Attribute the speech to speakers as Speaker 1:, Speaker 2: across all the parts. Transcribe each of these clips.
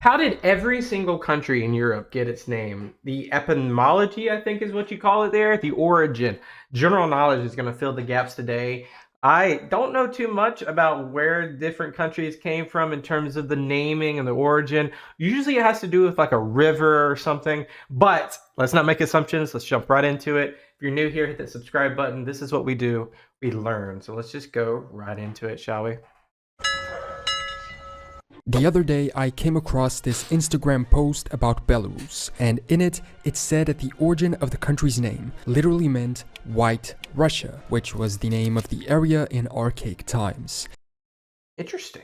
Speaker 1: How did every single country in Europe get its name? The etymology, I think, is what you call it there. The origin. General knowledge is going to fill the gaps today. I don't know too much about where different countries came from in terms of the naming and the origin. Usually it has to do with like a river or something, but let's not make assumptions. Let's jump right into it. If you're new here, hit that subscribe button. This is what we do. We learn. So let's just go right into it, shall we?
Speaker 2: The other day, I came across this Instagram post about Belarus, and in it, it said that the origin of the country's name literally meant White Russia, which was the name of the area in archaic times.
Speaker 1: Interesting.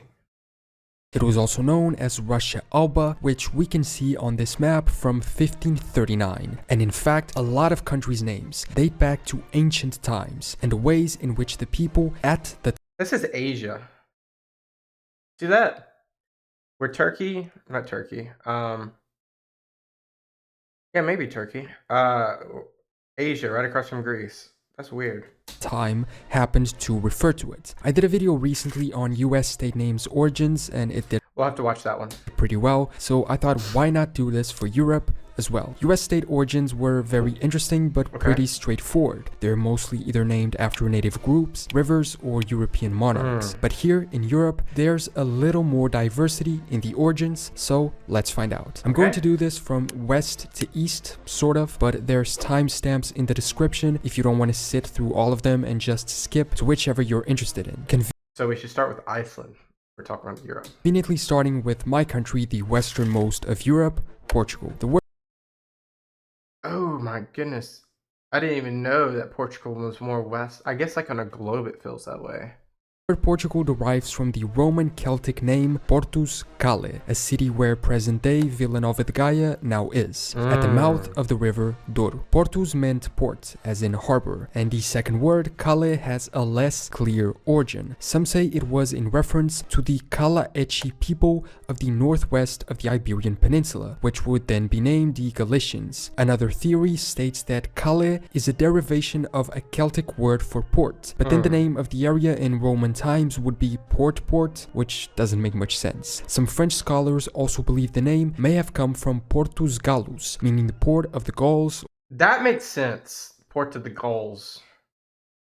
Speaker 2: It was also known as Russia Alba, which we can see on this map from 1539. And in fact, a lot of countries' names date back to ancient times and the ways in which the people at the
Speaker 1: This is Asia. See that? We're Turkey, not Turkey. Yeah, maybe Turkey. Asia, right across from Greece. That's weird.
Speaker 2: time happened to refer to it. I did a video recently on US state names origins and it did
Speaker 1: We'll have to watch that one.
Speaker 2: pretty well, so I thought why not do this for Europe as well. US state origins were very interesting but pretty straightforward. They're mostly either named after native groups, rivers, or European monarchs. But here in Europe, there's a little more diversity in the origins, so let's find out. I'm going to do this from west to east, sort of, but there's timestamps in the description if you don't want to sit through all of them and just skip to whichever you're interested in.
Speaker 1: So we should start with Iceland. We're talking about Europe.
Speaker 2: Conveniently starting with my country, the westernmost of Europe, Portugal. The word
Speaker 1: Oh my goodness. I didn't even know that Portugal was more west. I guess like on a globe it feels that way.
Speaker 2: Portugal derives from the Roman Celtic name Portus Cale, a city where present-day Vila Nova de Gaia now is, at the mouth of the river Douro. Portus meant port, as in harbor, and the second word, Cale, has a less clear origin. Some say it was in reference to the Kalaeci people of the northwest of the Iberian Peninsula, which would then be named the Galicians. Another theory states that Cale is a derivation of a Celtic word for port, but then the name of the area in Roman times would be Port, which doesn't make much sense. Some French scholars also believe the name may have come from Portus Gallus, meaning the port of the Gauls.
Speaker 1: That makes sense. Port of the Gauls.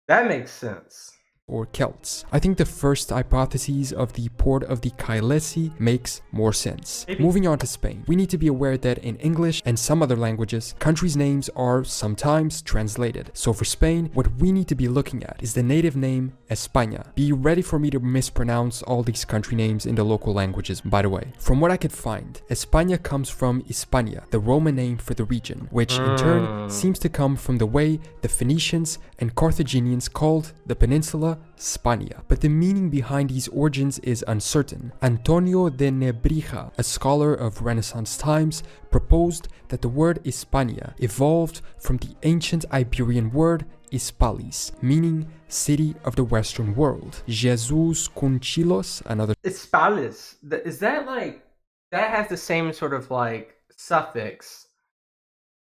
Speaker 1: That makes sense.
Speaker 2: Or Celts. I think the first hypothesis of the port of the Caelesi makes more sense. Moving on to Spain, we need to be aware that in English and some other languages, countries' names are sometimes translated. So for Spain, what we need to be looking at is the native name España. Be ready for me to mispronounce all these country names in the local languages, by the way. From what I could find, España comes from Hispania, the Roman name for the region, which in turn seems to come from the way the Phoenicians and Carthaginians called the peninsula Spania, but the meaning behind these origins is uncertain. Antonio de Nebrija, a scholar of Renaissance times, proposed that the word Hispania evolved from the ancient Iberian word Hispalis, meaning city of the Western world. Jesus Conchilos, another
Speaker 1: Hispalis. Is that like, that has the same sort of like suffix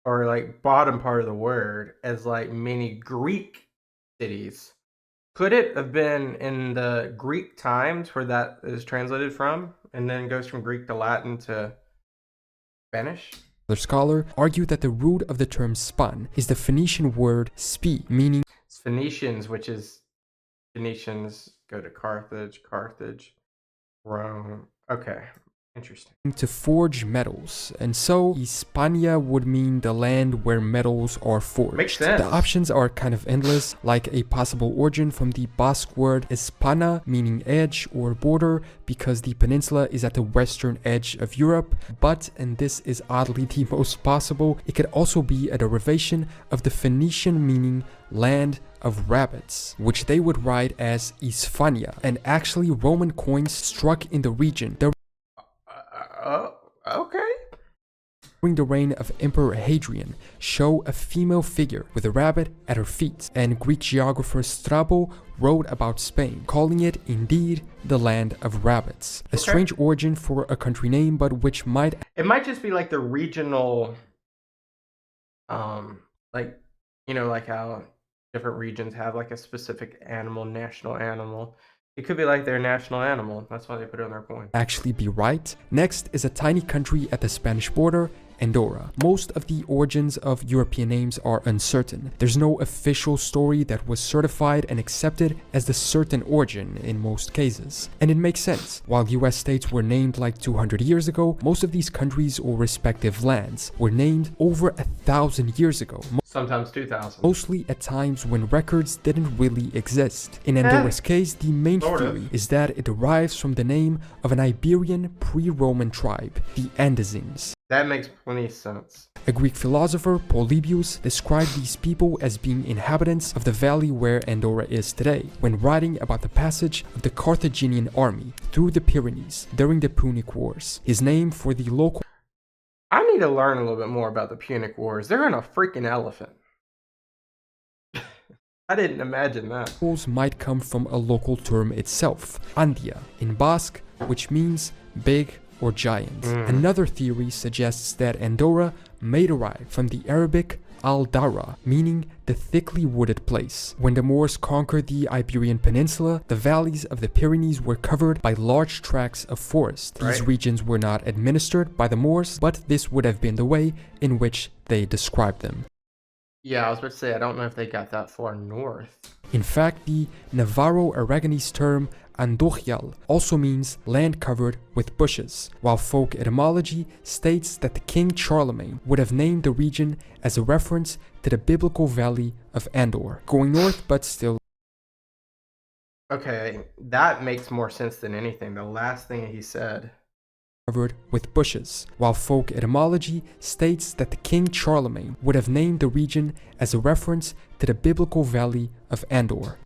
Speaker 1: or like bottom part of the word as like many Greek cities. Could it have been in the Greek times where that is translated from and then goes from Greek to Latin to Spanish?
Speaker 2: Another scholar argued that the root of the term span is the Phoenician word spi, meaning
Speaker 1: It's Phoenicians, which is Phoenicians go to Carthage, Rome. Okay, interesting.
Speaker 2: to forge metals, and so Hispania would mean the land where metals are forged.
Speaker 1: Makes sense.
Speaker 2: The options are kind of endless, like a possible origin from the Basque word Hispana, meaning edge or border, because the peninsula is at the western edge of Europe, but, and this is oddly the most possible, it could also be a derivation of the Phoenician meaning land of rabbits, which they would write as Isfania, and actually Roman coins struck in the region
Speaker 1: Okay.
Speaker 2: during the reign of Emperor Hadrian show a female figure with a rabbit at her feet, and Greek geographer Strabo wrote about Spain, calling it indeed the land of rabbits. A strange origin for a country name, but which might...
Speaker 1: It might just be like the regional, like, you know, like how different regions have like a specific animal, national animal. It could be like their national animal. That's why they put it on their coin.
Speaker 2: Actually be right. Next is a tiny country at the Spanish border, Andorra. Most of the origins of European names are uncertain. There's no official story that was certified and accepted as the certain origin in most cases. And it makes sense. While US states were named like 200 years ago, most of these countries or respective lands were named over 1,000 years ago.
Speaker 1: Sometimes 2,000.
Speaker 2: Mostly at times when records didn't really exist. In Andorra's case, the main theory is that it derives from the name of an Iberian pre-Roman tribe, the Andesines.
Speaker 1: That makes plenty of sense.
Speaker 2: A Greek philosopher, Polybius, described these people as being inhabitants of the valley where Andorra is today, when writing about the passage of the Carthaginian army through the Pyrenees during the Punic Wars. His name for the local...
Speaker 1: I need to learn a little bit more about the Punic Wars. They're in a freaking elephant. I didn't imagine that.
Speaker 2: Might come from a local term itself, Andia, in Basque, which means big or giant. Another theory suggests that Andorra may derive from the Arabic al-Dara, meaning the thickly wooded place. When the Moors conquered the Iberian Peninsula, the valleys of the Pyrenees were covered by large tracts of forest. These regions were not administered by the Moors, but this would have been the way in which they described them.
Speaker 1: Yeah, I was about to say, I don't know if they got that far north.
Speaker 2: In fact, the Navarro-Aragonese term Andojal also means land covered with bushes, while folk etymology states that the King Charlemagne would have named the region as a reference to the biblical valley of Andor. Going north, but still...
Speaker 1: Okay, that makes more sense than anything. The last thing he said.
Speaker 2: Covered with bushes, while folk etymology states that the King Charlemagne would have named the region as a reference to the biblical valley of Andor.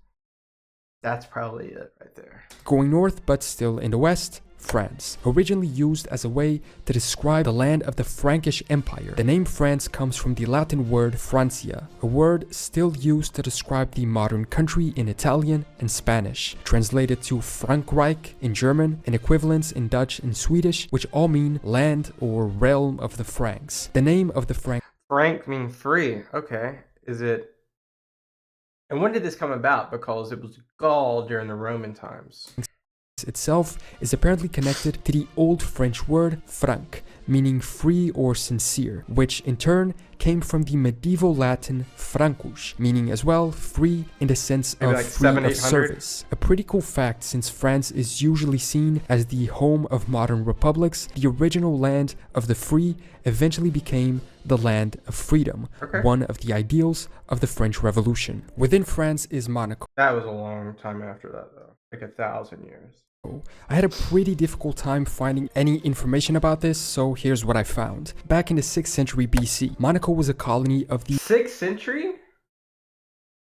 Speaker 1: That's probably it right there.
Speaker 2: Going north, but still in the west, France. Originally used as a way to describe the land of the Frankish Empire, the name France comes from the Latin word Francia, a word still used to describe the modern country in Italian and Spanish, translated to Frankreich in German, and equivalents in Dutch and Swedish, which all mean land or realm of the Franks. The name of the
Speaker 1: Frank means free. Okay. Is it... And when did this come about? Because it was Gaul during the Roman times.
Speaker 2: Itself is apparently connected to the old French word franc, meaning free or sincere, which in turn came from the medieval Latin francus, meaning as well free in the sense
Speaker 1: maybe
Speaker 2: of
Speaker 1: like
Speaker 2: free
Speaker 1: 700,
Speaker 2: of service. A pretty cool fact, since France is usually seen as the home of modern republics, the original land of the free eventually became the land of freedom, one of the ideals of the French Revolution. Within France is Monaco.
Speaker 1: That was a long time after that, though. Like 1,000 years.
Speaker 2: I had a pretty difficult time finding any information about this, so here's what I found. Back in the 6th century BC, Monaco was a colony of the
Speaker 1: 6th century?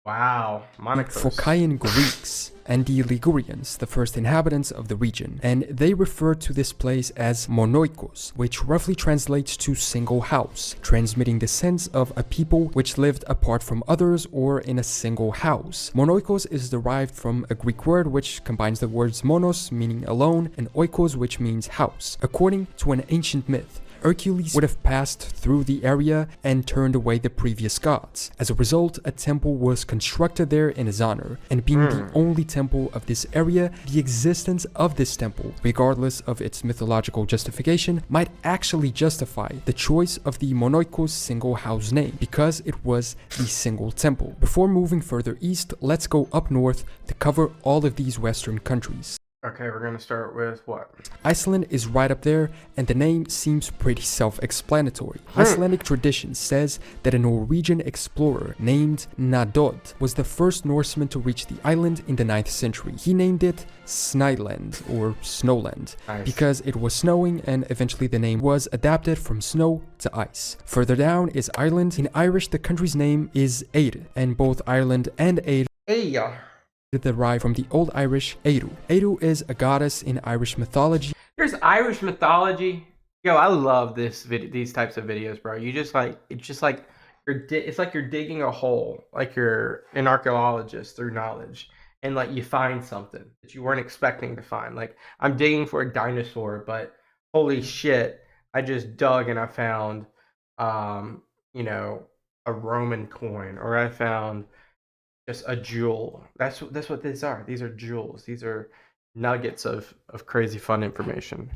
Speaker 1: Wow, Monaco.
Speaker 2: Phocian Greeks and the Ligurians, the first inhabitants of the region, and they referred to this place as monoikos, which roughly translates to single house, transmitting the sense of a people which lived apart from others or in a single house. Monoikos is derived from a Greek word which combines the words monos, meaning alone, and oikos, which means house. According to an ancient myth, Hercules would have passed through the area and turned away the previous gods. As a result, a temple was constructed there in his honor, and being the only temple of this area, the existence of this temple, regardless of its mythological justification, might actually justify the choice of the Monoikos single house name, because it was the single temple. Before moving further east, let's go up north to cover all of these western countries.
Speaker 1: Okay, we're going to start with what?
Speaker 2: Iceland is right up there, and the name seems pretty self-explanatory. Icelandic tradition says that a Norwegian explorer named Nadod was the first Norseman to reach the island in the 9th century. He named it Snæland, or Snowland, because it was snowing, and eventually the name was adapted from snow to ice. Further down is Ireland. In Irish, the country's name is Eire, and both Ireland and Eire derive from the Old Irish Eru. Eru is a goddess in Irish mythology.
Speaker 1: There's Irish mythology. Yo, I love these types of videos, bro. You just like, it's just like it's like you're digging a hole, like you're an archaeologist through knowledge, and like you find something that you weren't expecting to find. Like I'm digging for a dinosaur, but holy shit, I just dug and I found, you know, a Roman coin, or I found Just a jewel. That's what these are. These are jewels. These are nuggets of crazy fun information.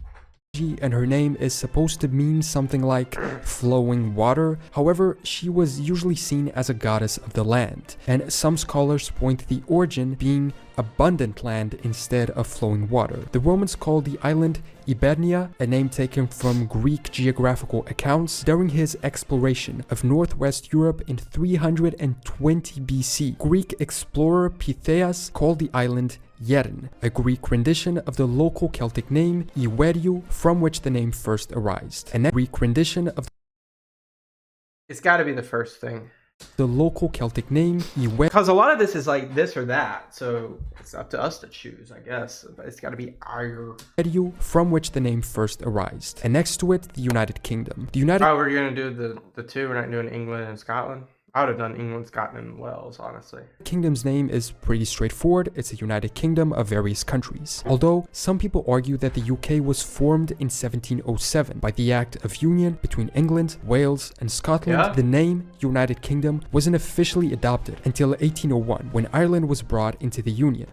Speaker 2: And her name is supposed to mean something like flowing water. However, she was usually seen as a goddess of the land, and some scholars point to the origin being abundant land instead of flowing water. The Romans called the island Ibernia, a name taken from Greek geographical accounts, during his exploration of northwest Europe in 320 BC. Greek explorer Pytheas called the island Yeren, a Greek rendition of the local Celtic name Iweriu, from which the name first arose. And that Greek rendition of
Speaker 1: It's got to be the first thing.
Speaker 2: the local Celtic name Iweriu,
Speaker 1: Because a lot of this is like this or that, so it's up to us to choose, I guess. But it's got to be Iru,
Speaker 2: from which the name first arose. And next to it, the United Kingdom. The United
Speaker 1: Oh, we're gonna do the two. We're not doing England and Scotland. I would have done England, Scotland, and Wales, honestly.
Speaker 2: Kingdom's name is pretty straightforward. It's a United Kingdom of various countries. Although some people argue that the UK was formed in 1707 by the Act of Union between England, Wales, and Scotland. The name United Kingdom wasn't officially adopted until 1801, when Ireland was brought into the Union.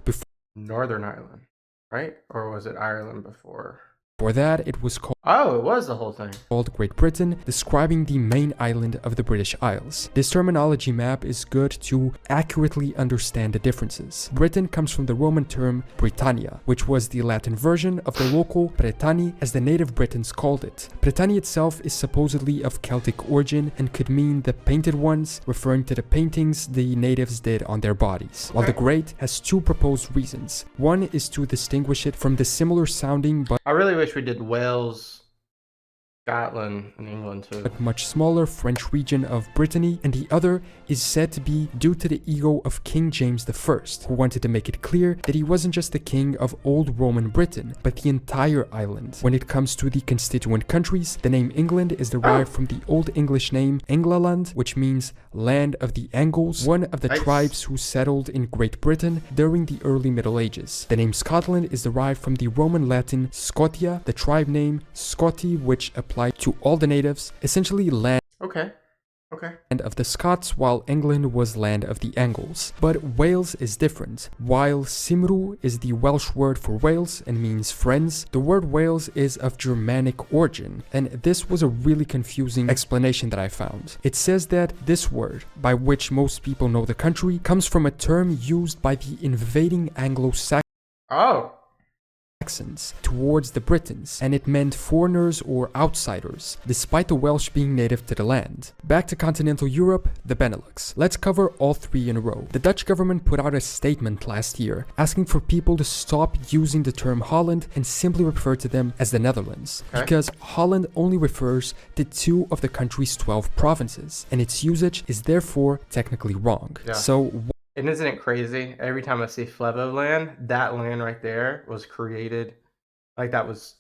Speaker 1: Northern Ireland, right? Or was it Ireland before?
Speaker 2: Before that, it was called
Speaker 1: Oh, it was the whole thing.
Speaker 2: Great Britain, describing the main island of the British Isles. This terminology map is good to accurately understand the differences. Britain comes from the Roman term Britannia, which was the Latin version of the local Britanni, as the native Britons called it. Britannia itself is supposedly of Celtic origin and could mean the painted ones, referring to the paintings the natives did on their bodies. While the Great has two proposed reasons. One is to distinguish it from the similar sounding but
Speaker 1: I really wish we did Wales, Scotland, and England too.
Speaker 2: but much smaller French region of Brittany, and the other is said to be due to the ego of King James I, who wanted to make it clear that he wasn't just the king of old Roman Britain, but the entire island. When it comes to the constituent countries, the name England is derived from the Old English name Englaland, which means land of the Angles, one of the tribes who settled in Great Britain during the early Middle Ages. The name Scotland is derived from the Roman Latin Scotia, the tribe name Scoti, which applied to all the natives, essentially land of the Scots, while England was land of the Angles. But Wales is different. While Cymru is the Welsh word for Wales and means friends, the word Wales is of Germanic origin, and this was a really confusing explanation that I found. It says that this word, by which most people know the country, comes from a term used by the invading Anglo-Saxons towards the Britons, and it meant foreigners or outsiders, despite the Welsh being native to the land. Back to continental Europe, the Benelux. Let's cover all three in a row. The Dutch government put out a statement last year asking for people to stop using the term Holland and simply refer to them as the Netherlands, because Holland only refers to 2 of the country's 12 provinces, and its usage is therefore technically wrong. So
Speaker 1: and isn't it crazy? Every time I see Flevoland, that land right there was created, like that was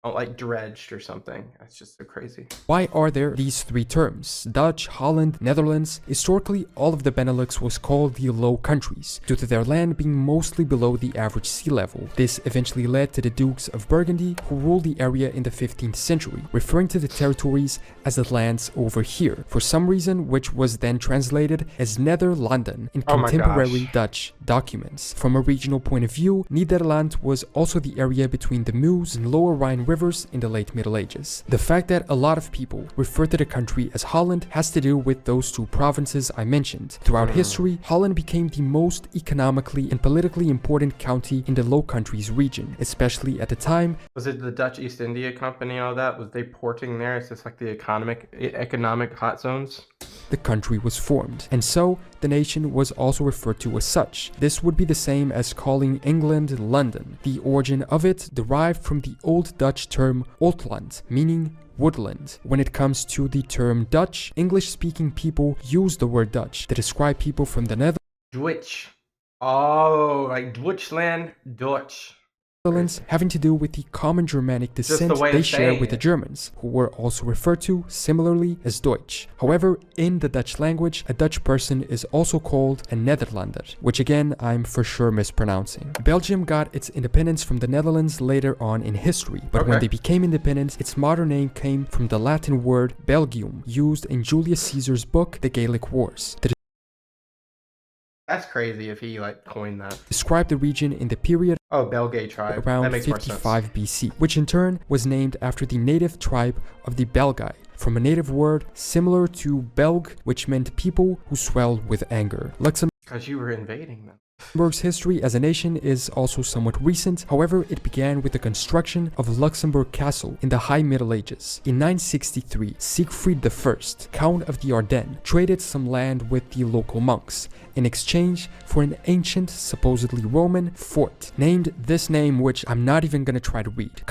Speaker 1: like dredged or something. That's just so crazy.
Speaker 2: Why are there these 3 terms? Dutch, Holland, Netherlands. Historically, all of the Benelux was called the Low Countries, due to their land being mostly below the average sea level. This eventually led to the Dukes of Burgundy, who ruled the area in the 15th century, referring to the territories as the lands over here, for some reason, which was then translated as Nederlanden in contemporary Dutch documents. From a regional point of view, Nederland was also the area between the Meuse and Lower Rhine rivers in the late Middle Ages. The fact that a lot of people refer to the country as Holland has to do with those 2 provinces I mentioned. Throughout history, Holland became the most economically and politically important county in the Low Countries region, especially at the time.
Speaker 1: Was it the Dutch East India Company and all that? Was they porting there? It's just like the economic hot zones?
Speaker 2: The country was formed, and so the nation was also referred to as such. This would be the same as calling England London. The origin of it derived from the Old Dutch term Oldland, meaning woodland. When it comes to the term Dutch, English-speaking people use the word Dutch to describe people from the Netherlands.
Speaker 1: Deutsch. Oh, like Deutschland, Dutch.
Speaker 2: Having to do with the common Germanic descent they share with the Germans, who were also referred to similarly as Deutsch. However, in the Dutch language, a Dutch person is also called a Nederlander, which again I'm for sure mispronouncing. Belgium got its independence from the Netherlands later on in history, but when they became independent, its modern name came from the Latin word Belgium, used in Julius Caesar's book, The Gallic Wars.
Speaker 1: That's crazy if he like coined that.
Speaker 2: Described the region in the period
Speaker 1: Oh, Belgae tribe.
Speaker 2: around
Speaker 1: That makes more
Speaker 2: 55
Speaker 1: sense.
Speaker 2: BC, which in turn was named after the native tribe of the Belgae, from a native word similar to Belg, which meant people who swelled with anger.
Speaker 1: Because you were invading them.
Speaker 2: Luxembourg's history as a nation is also somewhat recent. However, it began with the construction of Luxembourg Castle in the High Middle Ages. In 963, Siegfried I, Count of the Ardennes, traded some land with the local monks in exchange for an ancient, supposedly Roman, fort, named this name, which I'm not even gonna try to read.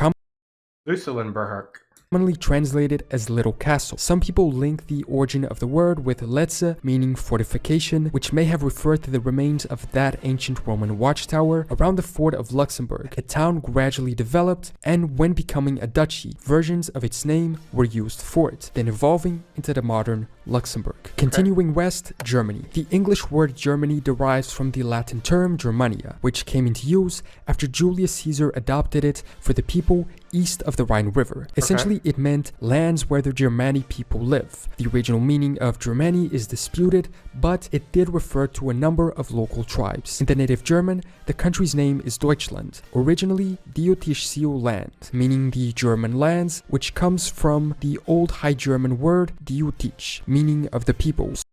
Speaker 1: Luxembourg.
Speaker 2: Commonly translated as Little Castle. Some people link the origin of the word with letze, meaning fortification, which may have referred to the remains of that ancient Roman watchtower around the fort of Luxembourg. A town gradually developed, and when becoming a duchy, versions of its name were used for it, then evolving into the modern Luxembourg. Continuing west, Germany. The English word Germany derives from the Latin term Germania, which came into use after Julius Caesar adopted it for the people east of the Rhine River. Essentially, it meant lands where the Germani people live. The original meaning of Germani is disputed, but it did refer to a number of local tribes. In the native German, the country's name is Deutschland, originally Diotischio land, meaning the German lands, which comes from the Old High German word Diotich, meaning of the peoples.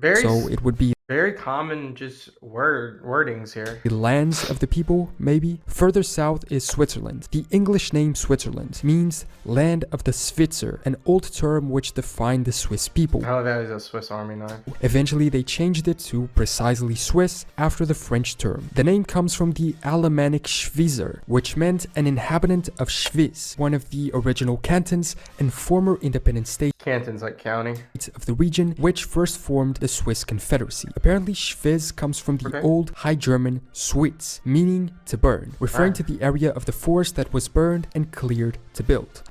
Speaker 2: So it would be
Speaker 1: very common just wordings here.
Speaker 2: The lands of the people, maybe. Further south is Switzerland. The English name Switzerland means land of the Switzer, an old term which defined the Swiss people.
Speaker 1: How that is a Swiss Army knife.
Speaker 2: Eventually they changed it to precisely Swiss after the French term. The name comes from the Alemannic Schwyzer, which meant an inhabitant of Schwyz, one of the original cantons and former independent states
Speaker 1: Cantons like county.
Speaker 2: of the region, which first formed the Swiss Confederacy. Apparently, Schwyz comes from the Old High German Schwyz, meaning to burn, referring to the area of the forest that was burned and cleared to build.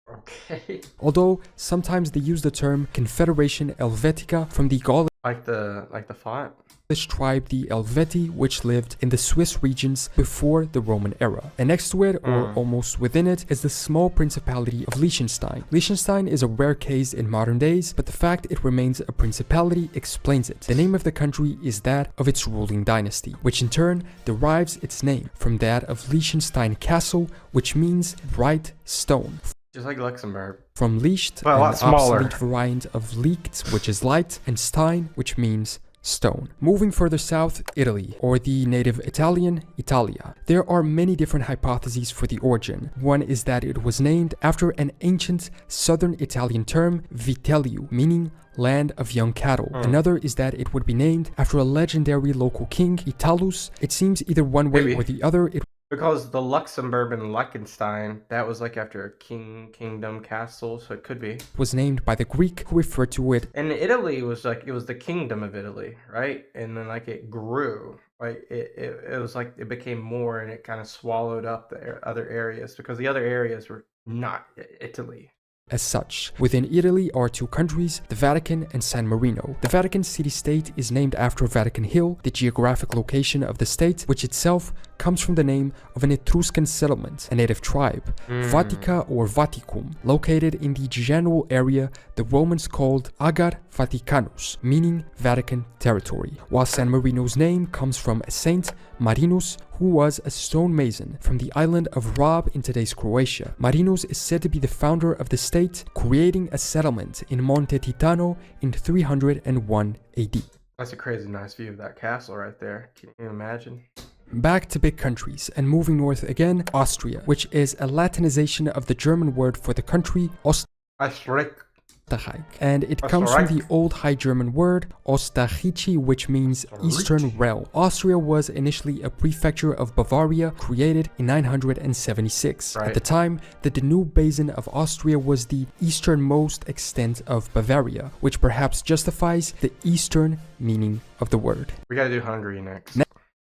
Speaker 1: Okay.
Speaker 2: Although sometimes they use the term Confederation Helvetica from the Gaulish
Speaker 1: Like the font.
Speaker 2: tribe the Helveti, which lived in the Swiss regions before the Roman era. And next to it, or almost within it, is the small principality of Liechtenstein. Liechtenstein is a rare case in modern days, but the fact it remains a principality explains it. The name of the country is that of its ruling dynasty, which in turn derives its name from that of Liechtenstein Castle, which means bright stone.
Speaker 1: Just like Luxembourg.
Speaker 2: From Licht,
Speaker 1: but a lot
Speaker 2: an
Speaker 1: smaller.
Speaker 2: obsolete variant of Licht, which is light, and Stein, which means stone. Moving further south, Italy, or the native Italian, Italia. There are many different hypotheses for the origin. One is that it was named after an ancient southern Italian term, vitelliu, meaning land of young cattle. Another is that it would be named after a legendary local king, Italus. It seems either one way or the other.
Speaker 1: Because the Luxembourg and Liechtenstein, that was like after a kingdom castle, so it could be.
Speaker 2: Was named by the Greek who referred to it.
Speaker 1: And Italy was like, it was the kingdom of Italy, right? And then like it grew, right? It was like it became more and it kind of swallowed up the other areas because the other areas were not Italy.
Speaker 2: As such, within Italy are two countries, the Vatican and San Marino. The Vatican city-state is named after Vatican Hill, the geographic location of the state, which itself comes from the name of an Etruscan settlement, a native tribe, Vatica or Vaticum, located in the general area the Romans called Agar Vaticanus, meaning Vatican territory, while San Marino's name comes from a Saint Marinus, who was a stonemason from the island of Rab in today's Croatia. Marinus is said to be the founder of the state, creating a settlement in Monte Titano in 301 AD.
Speaker 1: That's a crazy nice view of that castle right there. Can you imagine?
Speaker 2: Back to big countries, and moving north again, Austria, which is a Latinization of the German word for the country,
Speaker 1: Österreich.
Speaker 2: And it comes from the Old High German word Osterreichi, which means Eastern Realm. Austria was initially a prefecture of Bavaria, created in 976. At the time, the Danube basin of Austria was the easternmost extent of Bavaria, which perhaps justifies the eastern meaning of the word.
Speaker 1: We gotta do Hungary next.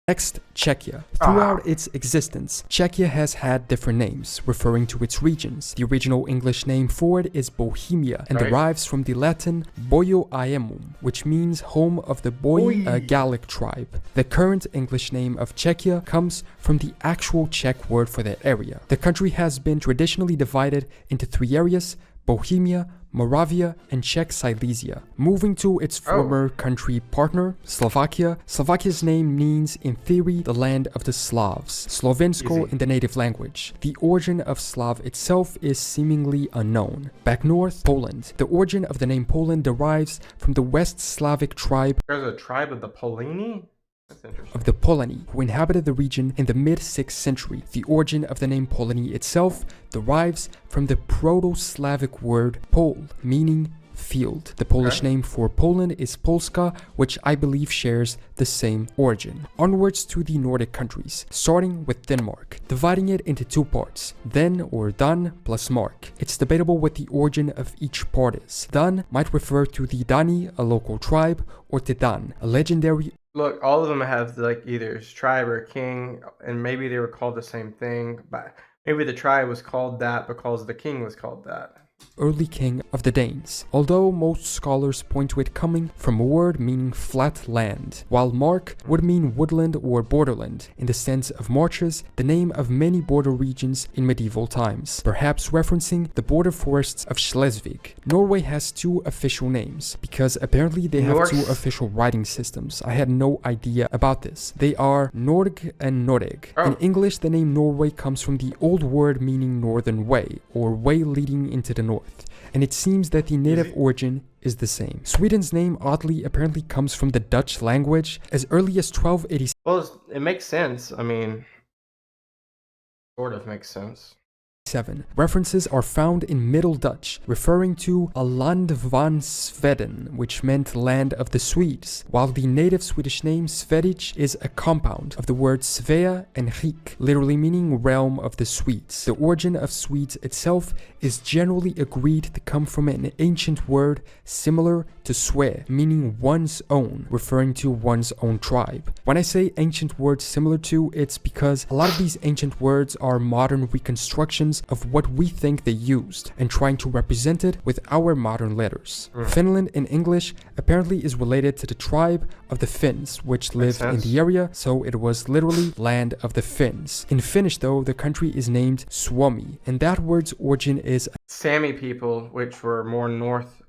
Speaker 2: Next, Czechia. Throughout its existence, Czechia has had different names, referring to its regions. The original English name for it is Bohemia, and derives from the Latin Boioaemum, which means home of the Boi, a Gallic tribe. The current English name of Czechia comes from the actual Czech word for that area. The country has been traditionally divided into three areas: Bohemia, Moravia, and Czech Silesia. Moving to its former country partner, Slovakia. Slovakia's name means, in theory, the land of the Slavs, Slovensko in the native language. The origin of Slav itself is seemingly unknown. Back north, Poland. The origin of the name Poland derives from the West Slavic tribe
Speaker 1: There's a tribe of the Polini?
Speaker 2: of the Polani, who inhabited the region in the mid-6th century. The origin of the name Polani itself derives from the Proto-Slavic word pol, meaning field. The Polish name for Poland is Polska, which I believe shares the same origin. Onwards to the Nordic countries, starting with Denmark, dividing it into two parts, Den or Dan plus Mark. It's debatable what the origin of each part is. Dan might refer to the Dani, a local tribe, or to Dan, a legendary.
Speaker 1: Look, all of them have like either a tribe or a king, and maybe they were called the same thing, but maybe the tribe was called that because the king was called that.
Speaker 2: Early king of the Danes, although most scholars point to it coming from a word meaning flat land, while Mark would mean woodland or borderland in the sense of marshes, the name of many border regions in medieval times, perhaps referencing the border forests of Schleswig. Norway has two official names, because apparently they have two official writing systems. I had no idea about this. They are Norg and Noreg. In English, the name Norway comes from the old word meaning northern way, or way leading into the north, and it seems that the native origin is the same. Sweden's name oddly apparently comes from the Dutch language as early as 1286.
Speaker 1: Well, it makes sense. I mean, sort of makes sense.
Speaker 2: References are found in Middle Dutch, referring to a land van Sweden, which meant land of the Swedes, while the native Swedish name Swedish is a compound of the words Svea and Rik, literally meaning realm of the Swedes. The origin of Swedes itself is generally agreed to come from an ancient word similar to Sve, meaning one's own, referring to one's own tribe. When I say ancient words similar to, it's because a lot of these ancient words are modern reconstructions of what we think they used and trying to represent it with our modern letters. Finland in English apparently is related to the tribe of the Finns, which lived in the area, so it was literally land of the Finns. In Finnish though, the country is named Suomi, and that word's origin is
Speaker 1: Sami people, which were more north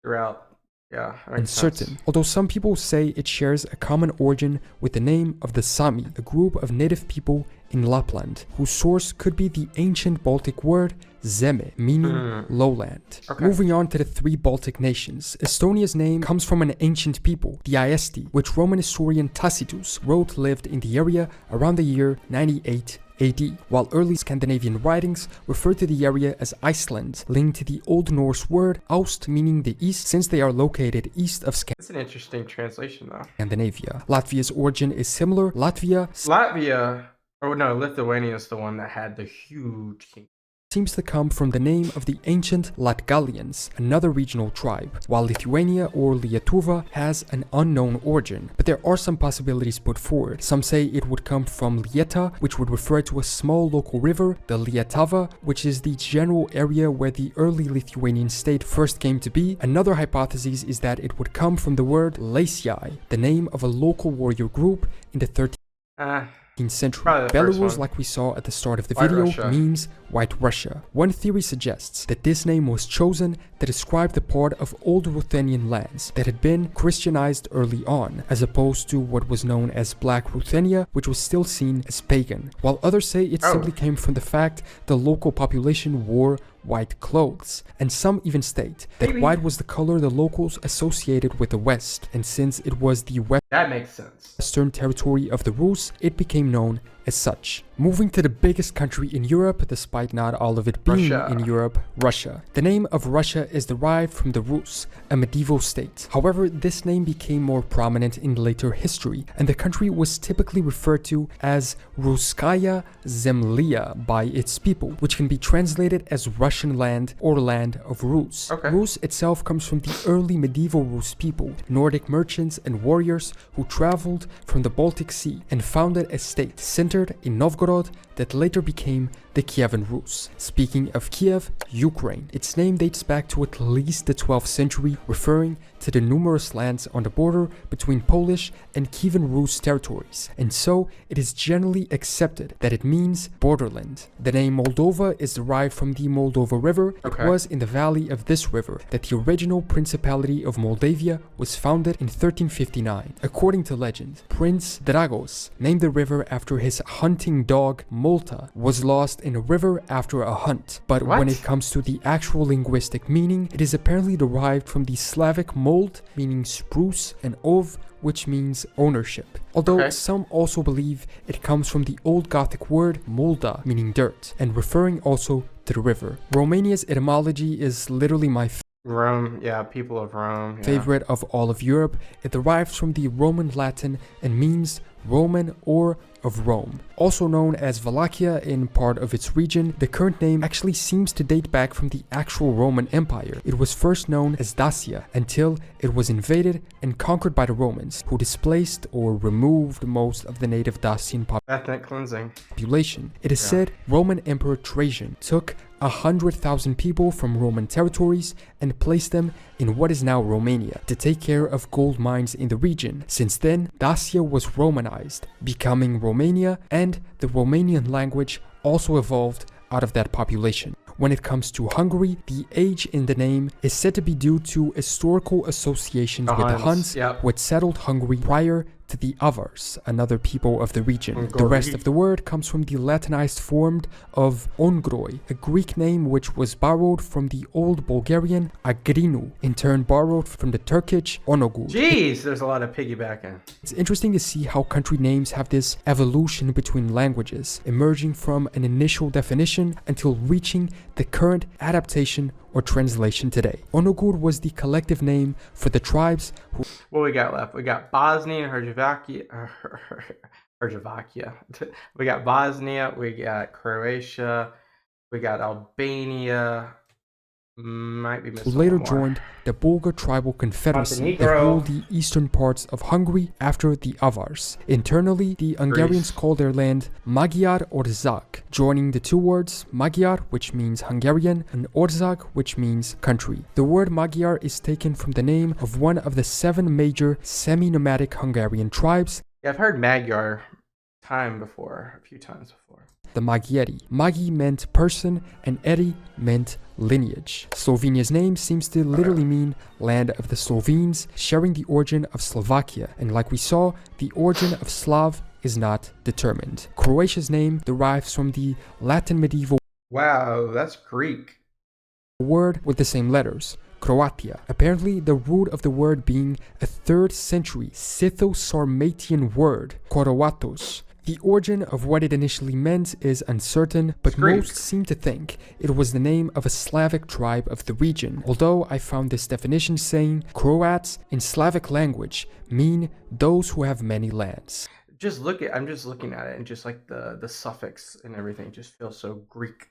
Speaker 1: throughout. Yeah,
Speaker 2: uncertain, although some people say it shares a common origin with the name of the Sami, a group of native people in Lapland, whose source could be the ancient Baltic word Zeme, meaning lowland. Moving on to the three Baltic nations, Estonia's name comes from an ancient people, the Aiesti, which Roman historian Tacitus wrote lived in the area around the year 98 AD, while early Scandinavian writings refer to the area as Iceland, linked to the Old Norse word Aust, meaning the east, since they are located east of
Speaker 1: That's an interesting translation though.
Speaker 2: Scandinavia. Latvia's origin is similar. Latvia,
Speaker 1: Lithuania is the one that had the huge kingdom.
Speaker 2: Seems to come from the name of the ancient Latgalians, another regional tribe, while Lithuania or Lietuva has an unknown origin, but there are some possibilities put forward. Some say it would come from Lieta, which would refer to a small local river, the Lietava, which is the general area where the early Lithuanian state first came to be. Another hypothesis is that it would come from the word Laisiai, the name of a local warrior group in the 13th century. Belarus, like we saw at the start of the video, means White Russia. One theory suggests that this name was chosen to describe the part of old Ruthenian lands that had been Christianized early on, as opposed to what was known as Black Ruthenia, which was still seen as pagan, while others say it simply came from the fact the local population wore white clothes, and some even state that white was the color the locals associated with the West, and since it was the western territory of the Rus, it became known as such. Moving to the biggest country in Europe, despite not all of it being in Europe, Russia. The name of Russia is derived from the Rus, a medieval state. However, this name became more prominent in later history, and the country was typically referred to as Ruskaya Zemlya by its people, which can be translated as Russian land or land of Rus. Rus itself comes from the early medieval Rus people, Nordic merchants and warriors who traveled from the Baltic Sea and founded a state centered in Novgorod that later became the Kievan Rus. Speaking of Kiev, Ukraine. Its name dates back to at least the 12th century, referring to the numerous lands on the border between Polish and Kievan Rus territories, and so it is generally accepted that it means borderland. The name Moldova is derived from the Moldova River.
Speaker 1: Okay.
Speaker 2: It was in the valley of this river that the original Principality of Moldavia was founded in 1359. According to legend, Prince Dragos named the river after his hunting dog Molta was lost in a river after a hunt. But
Speaker 1: What?
Speaker 2: when it comes to the actual linguistic meaning, it is apparently derived from the Slavic mold, meaning spruce, and ov, which means ownership. Although
Speaker 1: Okay.
Speaker 2: some also believe it comes from the Old Gothic word molda, meaning dirt, and referring also to the river. Romania's etymology is literally my
Speaker 1: Rome, yeah, people of Rome. Yeah.
Speaker 2: favorite of all of Europe. It derives from the Roman Latin and means Roman or of Rome. Also known as Wallachia in part of its region, the current name actually seems to date back from the actual Roman Empire. It was first known as Dacia until it was invaded and conquered by the Romans, who displaced or removed most of the native Dacian
Speaker 1: Ethnic cleansing.
Speaker 2: population. It is
Speaker 1: Yeah.
Speaker 2: said Roman Emperor Trajan took 100,000 people from Roman territories and placed them in what is now Romania to take care of gold mines in the region. Since then, Dacia was Romanized, becoming Romania, and the Romanian language also evolved out of that population. When it comes to Hungary, the age in the name is said to be due to historical associations with the Huns,
Speaker 1: Yep.
Speaker 2: which settled Hungary prior to the Avars, another people of the region. The rest of the word comes from the Latinized form of ongroi, a Greek name which was borrowed from the Old Bulgarian agrinu, in turn borrowed from the Turkish onogur.
Speaker 1: Jeez, there's a lot of piggybacking.
Speaker 2: It's interesting to see how country names have this evolution between languages, emerging from an initial definition until reaching the current adaptation or translation today. Onogur was the collective name for the tribes who
Speaker 1: What we got left? We got Bosnia and Herzegovina. We got Bosnia. We got Croatia. We got Albania. Might be missing
Speaker 2: later
Speaker 1: one more.
Speaker 2: joined the Bulgar tribal confederacy that
Speaker 1: Montenegro.
Speaker 2: ruled the eastern parts of Hungary after the Avars. Internally, the Hungarians
Speaker 1: Greece.
Speaker 2: called their land Magyar Orzak, joining the two words Magyar, which means Hungarian, and Orzak, which means country. The word Magyar is taken from the name of one of the 7 major semi-nomadic Hungarian tribes,
Speaker 1: Yeah, I've heard Magyar a few times before.
Speaker 2: the Magyari. Magi meant person and Eri meant lineage. Slovenia's name seems to literally mean land of the Slovenes, sharing the origin of Slovakia, and like we saw, the origin of Slav is not determined. Croatia's name derives from the Latin medieval
Speaker 1: Wow, that's Greek.
Speaker 2: word with the same letters, Croatia. Apparently, the root of the word being a 3rd century Scytho-Sarmatian word, Koroatos. The origin of what it initially meant is uncertain, but
Speaker 1: It's Greek.
Speaker 2: most seem to think it was the name of a Slavic tribe of the region, although I found this definition saying Croats in Slavic language mean those who have many lands.
Speaker 1: I'm just looking at it, and just like the suffix and everything just feels so Greek.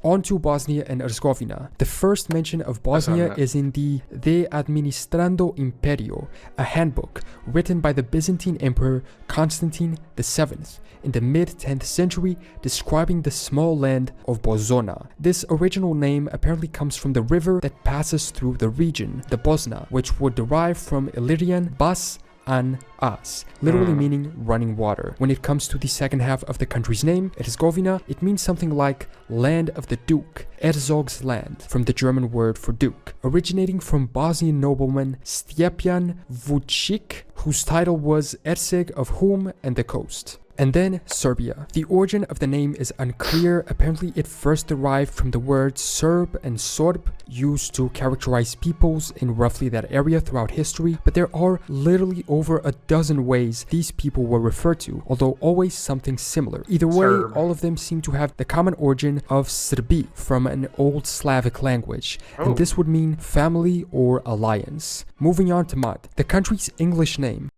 Speaker 2: On to Bosnia and Herzegovina. The first mention of Bosnia is in the De Administrando Imperio, a handbook written by the Byzantine Emperor Constantine VII in the mid-10th century, describing the small land of Bosona. This original name apparently comes from the river that passes through the region, the Bosna, which would derive from Illyrian bas an as, literally meaning running water. When it comes to the second half of the country's name, Herzegovina, it means something like land of the duke, Herzog's land, from the German word for duke, originating from Bosnian nobleman Stjepan Vucic, whose title was Herzog of Hum and the coast. And then Serbia. The origin of the name is unclear. Apparently it first derived from the words Serb and Sorb, used to characterize peoples in roughly that area throughout history, but there are literally over a dozen ways these people were referred to, although always something similar. Either way,
Speaker 1: Serb.
Speaker 2: all of them seem to have the common origin of Srbi, from an old Slavic language, and this would mean family or alliance. Moving on to Mat, the country's English name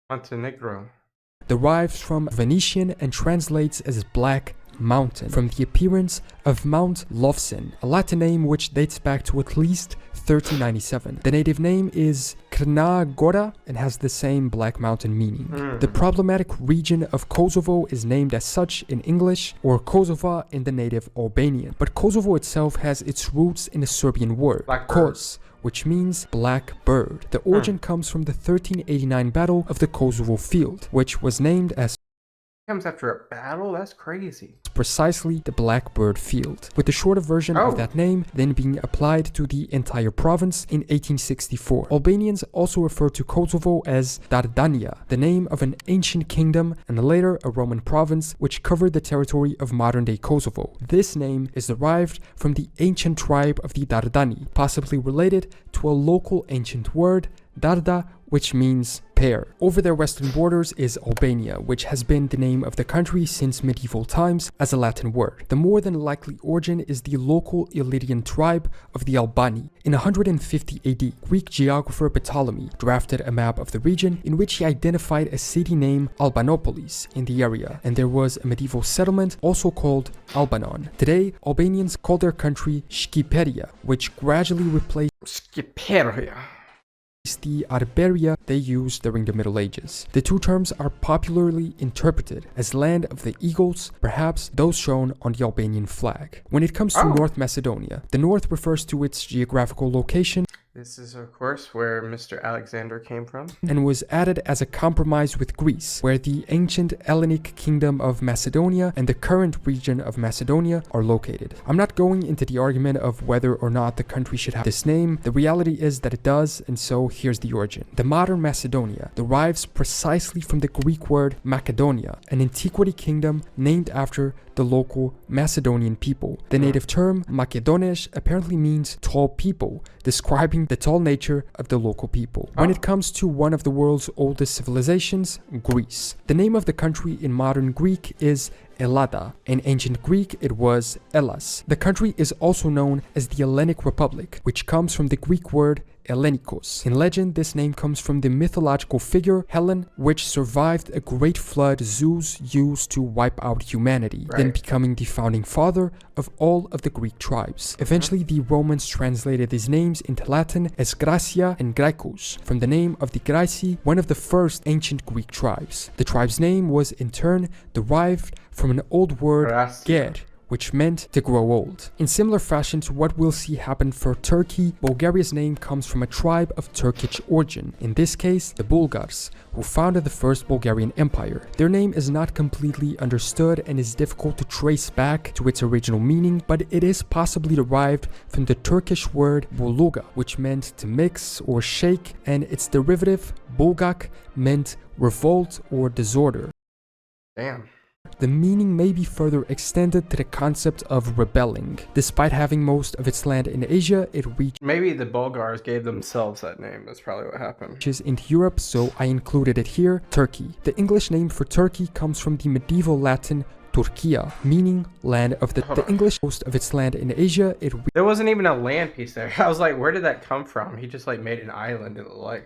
Speaker 1: Montenegro.
Speaker 2: derives from Venetian and translates as Black mountain, from the appearance of Mount Lofsen, a Latin name which dates back to at least 1397. The native name is Crna Gora and has the same Black Mountain meaning. The problematic region of Kosovo is named as such in English, or Kosova in the native Albanian. But Kosovo itself has its roots in a Serbian word, Kos, which means black bird. The origin comes from the 1389 Battle of the Kosovo Field, which was named as
Speaker 1: Comes after a battle? That's crazy.
Speaker 2: precisely the Blackbird Field, with the shorter version of that name then being applied to the entire province in 1864. Albanians also refer to Kosovo as Dardania, the name of an ancient kingdom and later a Roman province which covered the territory of modern-day Kosovo. This name is derived from the ancient tribe of the Dardani, possibly related to a local ancient word, Darda, which means pear. Over their western borders is Albania, which has been the name of the country since medieval times as a Latin word. The more than likely origin is the local Illyrian tribe of the Albani. In 150 AD, Greek geographer Ptolemy drafted a map of the region in which he identified a city named Albanopolis in the area, and there was a medieval settlement also called Albanon. Today, Albanians call their country Shqiperia, which gradually replaced
Speaker 1: Shqiperia.
Speaker 2: the Arberia they used during the Middle Ages. The two terms are popularly interpreted as land of the eagles, perhaps those shown on the Albanian flag. When it comes to North Macedonia, the north refers to its geographical location.
Speaker 1: This is, of course, where Mr. Alexander came from.
Speaker 2: And was added as a compromise with Greece, where the ancient Hellenic kingdom of Macedonia and the current region of Macedonia are located. I'm not going into the argument of whether or not the country should have this name. The reality is that it does, and so here's the origin. The modern Macedonia derives precisely from the Greek word Macedonia, an antiquity kingdom named after the local Macedonian people. The native term Makedones apparently means tall people, describing the tall nature of the local people. When it comes to one of the world's oldest civilizations, Greece, the name of the country in modern Greek is Ellada. In ancient Greek, it was Hellas. The country is also known as the Hellenic Republic, which comes from the Greek word Hellenikos. In legend, this name comes from the mythological figure Helen, which survived a great flood Zeus used to wipe out humanity, then becoming the founding father of all of the Greek tribes. Eventually, the Romans translated these names into Latin as Gracia and Graecus, from the name of the Graeci, one of the first ancient Greek tribes. The tribe's name was in turn derived from an old word ger, which meant to grow old. In similar fashion to what we'll see happen for Turkey, Bulgaria's name comes from a tribe of Turkish origin, in this case the Bulgars, who founded the first Bulgarian Empire. Their name is not completely understood and is difficult to trace back to its original meaning, but it is possibly derived from the Turkish word buluga, which meant to mix or shake, and its derivative, bulgak, meant revolt or disorder.
Speaker 1: Damn.
Speaker 2: The meaning may be further extended to the concept of rebelling. Despite having most of its land in Asia, it
Speaker 1: Maybe the Bulgars gave themselves that name. That's probably what happened.
Speaker 2: reaches into Europe, so I included it here, Turkey. The English name for Turkey comes from the medieval Latin Turkia, meaning land of the English. Most of its land in Asia,
Speaker 1: There wasn't even a land piece there. I was like, where did that come from? He just like made an island in the lake.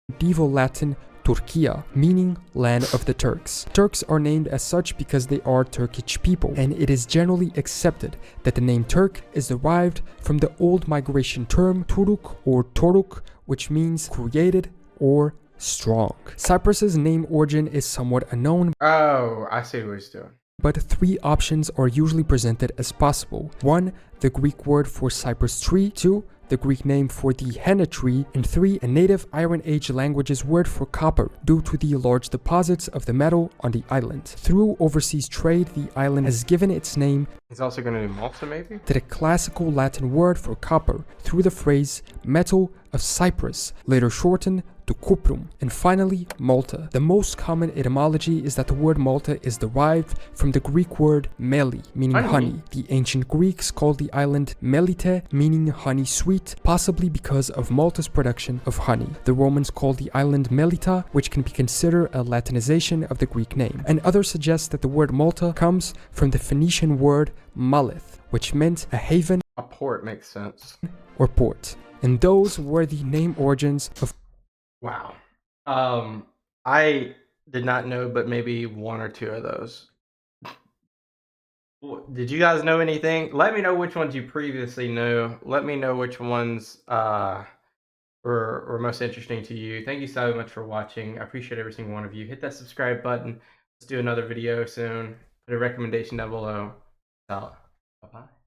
Speaker 2: medieval Latin Turkia, meaning land of the Turks. Turks are named as such because they are Turkish people, and it is generally accepted that the name Turk is derived from the old migration term Turuk or Toruk, which means created or strong. Cyprus's name origin is somewhat unknown.
Speaker 1: Oh, I see what he's doing.
Speaker 2: But three options are usually presented as possible. 1. The Greek word for cypress tree. 2. The Greek name for the henna tree, and 3. A native Iron Age language's word for copper, due to the large deposits of the metal on the island. Through overseas trade, the island has given its name
Speaker 1: He's also going to do Malta, maybe?
Speaker 2: to the classical Latin word for copper, through the phrase metal of Cyprus, later shortened to cuprum. And finally, Malta. The most common etymology is that the word Malta is derived from the Greek word meli, meaning honey. The ancient Greeks called the island Melite, meaning honey sweet, possibly because of Malta's production of honey. The Romans called the island Melita, which can be considered a Latinization of the Greek name. And others suggest that the word Malta comes from the Phoenician word malith, which meant a haven.
Speaker 1: A port makes sense.
Speaker 2: Or port. And those were the name origins of.
Speaker 1: Wow. I did not know but maybe one or two of those. Did you guys know anything? Let me know which ones you previously knew. Let me know which ones were most interesting to you. Thank you so much for watching. I appreciate every single one of you. Hit that subscribe button. Let's do another video soon. Put a recommendation down below. Out. Bye-bye.